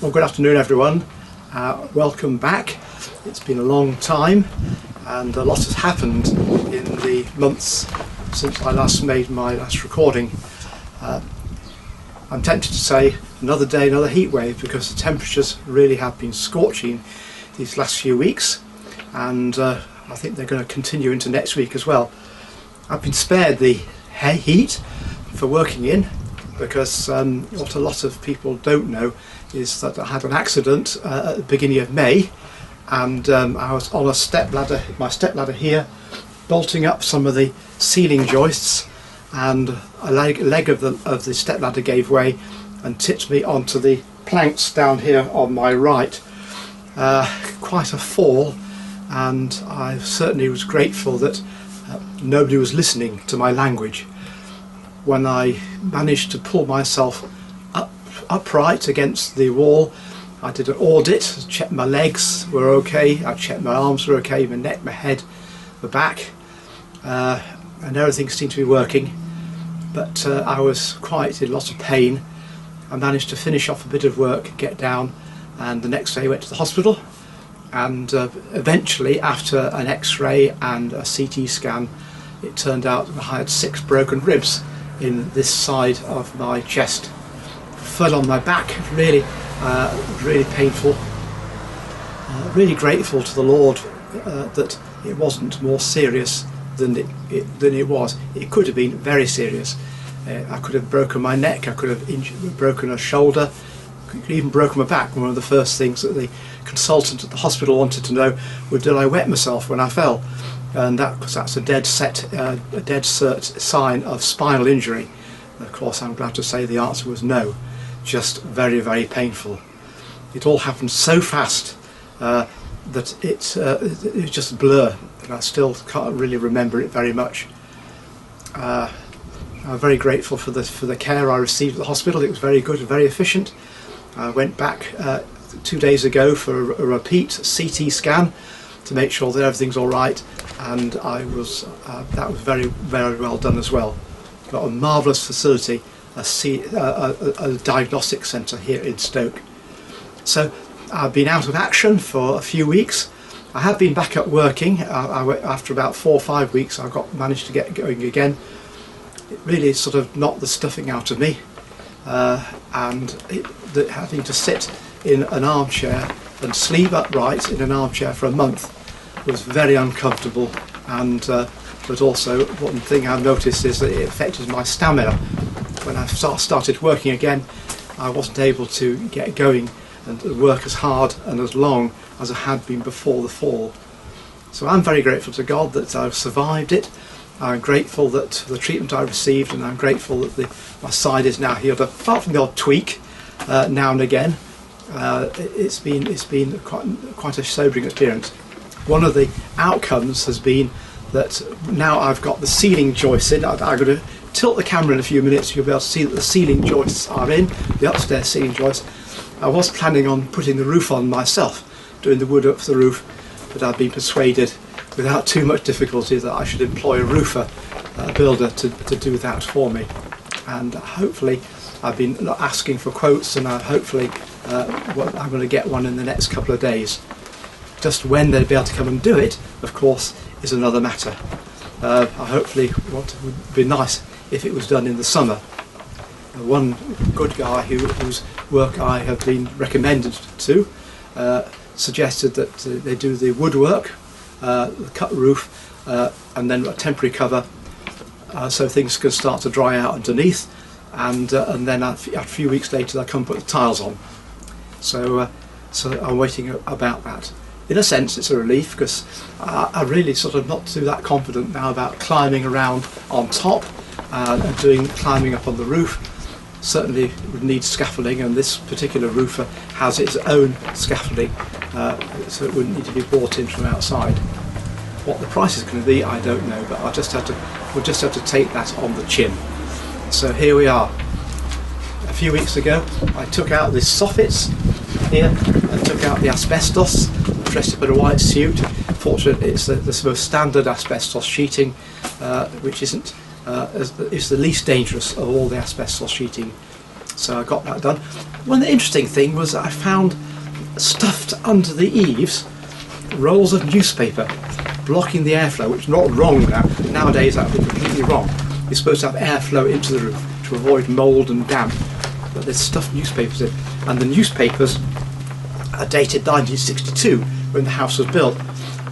Well, good afternoon everyone. Welcome back. It's been a long time and a lot has happened in the months since I last made my last recording. I'm tempted to say another day, another heat wave, because the temperatures really have been scorching these last few weeks, and I think they're going to continue into next week as well. I've been spared the heat for working in, because what a lot of people don't know is that I had an accident at the beginning of May, and I was on a step ladder, my step ladder here, bolting up some of the ceiling joists, and a leg of the step ladder gave way and tipped me onto the planks down here on my right. Quite a fall, and I certainly was grateful that nobody was listening to my language. When I managed to pull myself upright against the wall, I did an audit, checked my legs were okay, I checked my arms were okay, my neck, my head, my back, and everything seemed to be working, but I was quite in a lot of pain. I managed to finish off a bit of work, get down, and the next day went to the hospital, and eventually, after an x-ray and a CT scan, it turned out that I had 6 broken ribs in this side of my chest. Fell on my back, really painful. Really grateful to the Lord that it wasn't more serious than it was. It could have been very serious. I could have broken my neck, I could have broken a shoulder, could even broken my back. One of the first things that the consultant at the hospital wanted to know was, did I wet myself when I fell? And that's a dead cert sign of spinal injury. And of course, I'm glad to say the answer was no, just very, very painful. It all happened so fast that it was just a blur, and I still can't really remember it very much. I'm very grateful for the care I received at the hospital. It was very good and very efficient. I went back 2 days ago for a repeat CT scan to make sure that everything's all right, and that was very, very well done as well. Got a marvellous facility, a diagnostic centre here in Stoke. So I've been out of action for a few weeks. I have been back up working. After about 4 or 5 weeks I managed to get going again. It really sort of knocked the stuffing out of me, and having to sit in an armchair and sleep upright in an armchair for a month was very uncomfortable, and but also one thing I've noticed is that it affected my stamina. When I started working again, I wasn't able to get going and work as hard and as long as I had been before the fall. So I'm very grateful to God that I've survived it. I'm grateful that the treatment I received, and I'm grateful that my side is now healed. Apart from the odd tweak now and again, it's been quite a sobering experience. One of the outcomes has been that now I've got the ceiling joists in. I'm going to tilt the camera in a few minutes. You'll be able to see that the ceiling joists are in, the upstairs ceiling joists. I was planning on putting the roof on myself, doing the wood up for the roof, but I've been persuaded without too much difficulty that I should employ a roofer, a builder, to do that for me. And hopefully, I've been asking for quotes, and hopefully I'm going to get one in the next couple of days. Just when they'll be able to come and do it, of course, is another matter. Hopefully, what would be nice if it was done in the summer. One good guy whose work I have been recommended to suggested that they do the woodwork, the cut roof, and then a temporary cover, so things can start to dry out underneath, and then a few weeks later they'll come and put the tiles on. So I'm waiting about that. In a sense, it's a relief, because I really sort of not too that confident now about climbing around on top and climbing up on the roof. Certainly would need scaffolding, and this particular roofer has its own scaffolding, so it wouldn't need to be bought in from outside. What the price is going to be, I don't know, but we'll just have to take that on the chin. So here we are. A few weeks ago I took out the soffits here and took out the asbestos, dressed up in a white suit. Fortunately, it's the most standard asbestos sheeting, which is the least dangerous of all the asbestos sheeting. So I got that done. One interesting thing was I found stuffed under the eaves rolls of newspaper blocking the airflow, which is not wrong now. Nowadays that would be completely wrong. You're supposed to have airflow into the roof to avoid mould and damp, but there's stuffed newspapers in, and the newspapers are dated 1962 when the house was built,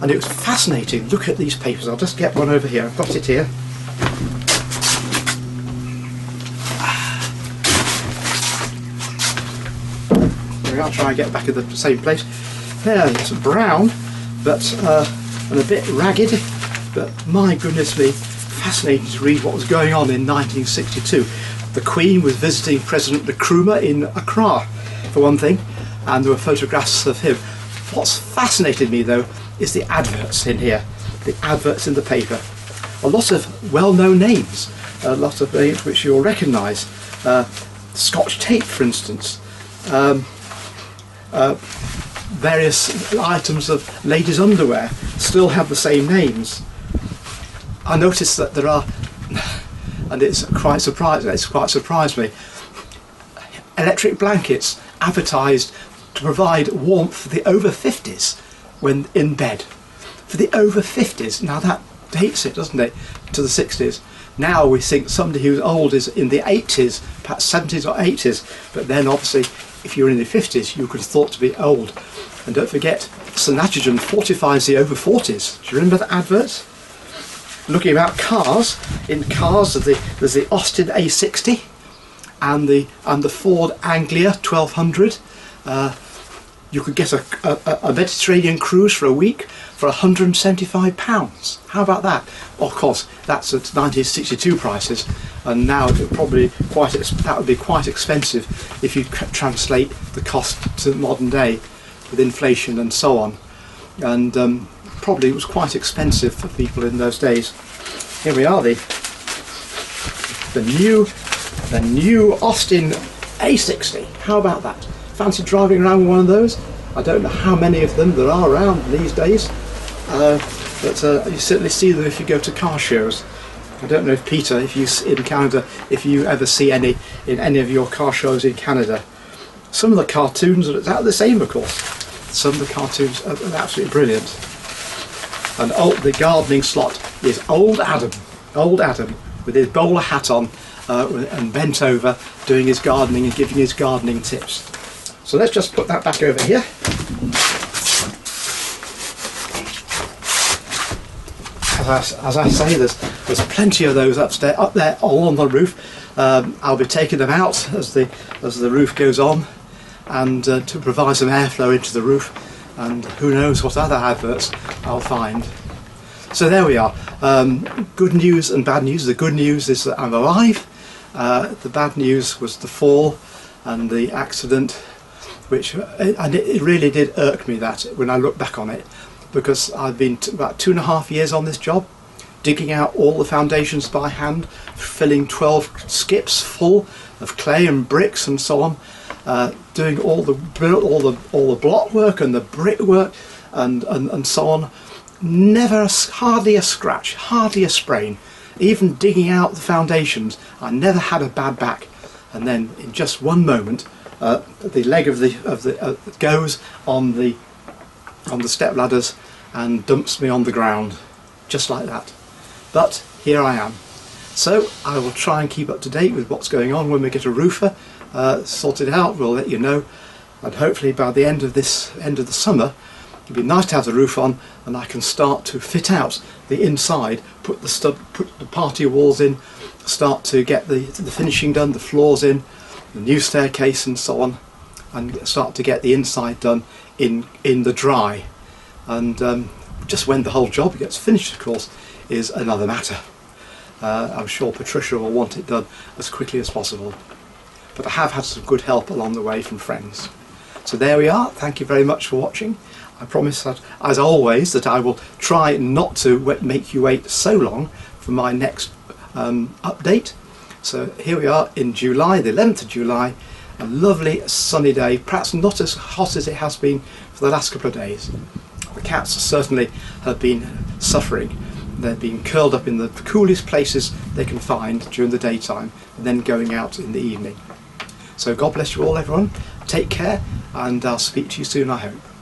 and it was fascinating. Look at these papers. I'll just get one over here. I've got it here. I'll try and get back in the same place. There, it's brown, but and a bit ragged, but my goodness me, fascinating to read what was going on in 1962. The Queen was visiting President Nkrumah in Accra, for one thing, and there were photographs of him. What's fascinated me though is the adverts in here, the adverts in the paper. A lot of well-known names, a lot of names which you'll recognise. Scotch tape, for instance. Various items of ladies' underwear still have the same names. I noticed that there are, and it's quite surprised me, electric blankets advertised to provide warmth for the over 50s when in bed. For the over 50s, now that dates it, doesn't it, to the 60s. Now we think somebody who's old is in the 80s, perhaps 70s or 80s, but then obviously if you're in the 50s you could have thought to be old. And don't forget, Nitrogen fortifies the over 40s. Do you remember the adverts? Looking about cars, in cars there's the Austin A60 and the Ford Anglia 1200. You could get a Mediterranean cruise for a week for £175. How about that? Of course, that's at 1962 prices, and now it probably that would be quite expensive if you translate the cost to modern day with inflation and so on. And probably it was quite expensive for people in those days. Here we are, the new Austin A60. How about that? Fancy driving around with one of those? I don't know how many of them there are around these days, but you certainly see them if you go to car shows. I don't know if Peter, if you in Canada, if you ever see any in any of your car shows in Canada. Some of the cartoons are the same, of course. Some of the cartoons are absolutely brilliant. And the gardening slot is old Adam with his bowler hat on and bent over doing his gardening and giving his gardening tips. So let's just put that back over here. As I say, there's plenty of those up there all on the roof. I'll be taking them out as the roof goes on, and to provide some airflow into the roof, and who knows what other adverts I'll find. So there we are. Good news and bad news. The good news is that I'm alive. The bad news was the fall and the accident, which and it really did irk me that when I look back on it, because I've been about 2.5 years on this job, digging out all the foundations by hand, filling 12 skips full of clay and bricks and so on, doing all the block work and the brickwork and so on. Never, hardly a scratch, hardly a sprain. Even digging out the foundations, I never had a bad back. And then in just one moment, the leg of the goes on the step ladders and dumps me on the ground, just like that. But here I am. So I will try and keep up to date with what's going on. When we get a roofer sorted out, we'll let you know. And hopefully by the end of the summer, it'd be nice to have the roof on, and I can start to fit out the inside, put the party walls in, start to get the finishing done, the floors in, the new staircase and so on, and start to get the inside done in the dry. And just when the whole job gets finished, of course, is another matter. I'm sure Patricia will want it done as quickly as possible. But I have had some good help along the way from friends. So there we are. Thank you very much for watching. I promise that, as always, that I will try not to make you wait so long for my next update. So here we are in July, the 11th of July, a lovely sunny day, perhaps not as hot as it has been for the last couple of days. The cats certainly have been suffering. They're being curled up in the coolest places they can find during the daytime and then going out in the evening. So God bless you all, everyone. Take care, and I'll speak to you soon, I hope.